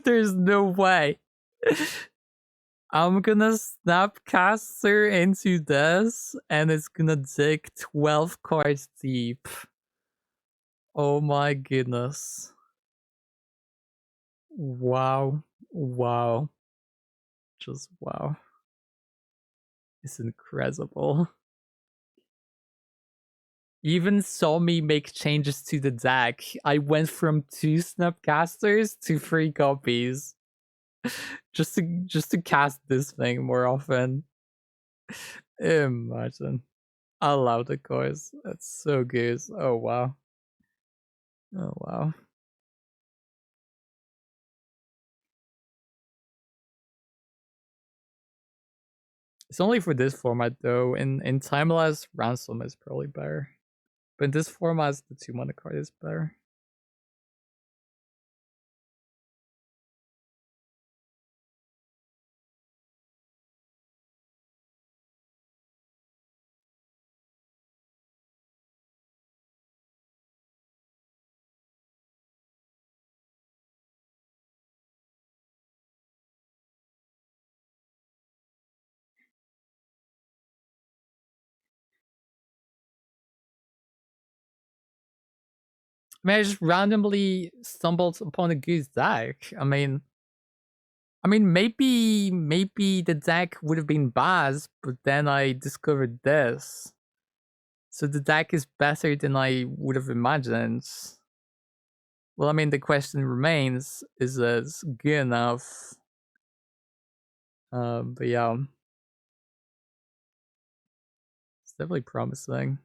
There's no way. I'm gonna Snapcaster into this, and it's gonna dig 12 cards deep. Oh my goodness. Wow. Wow. Just wow. It's incredible. Even saw me make changes to the deck. I went from 2 Snapcasters to 3 copies. just to cast this thing more often. Imagine. I love the cards. That's so good. Oh wow. Oh wow. It's only for this format though. In Timeless, Ransom is probably better. But in this format, the 2 mana card is better. I mean, I just randomly stumbled upon a good deck. I mean, maybe the deck would have been bad, but then I discovered this. So the deck is better than I would have imagined. Well, I mean, the question remains: is it good enough? But yeah, it's definitely promising.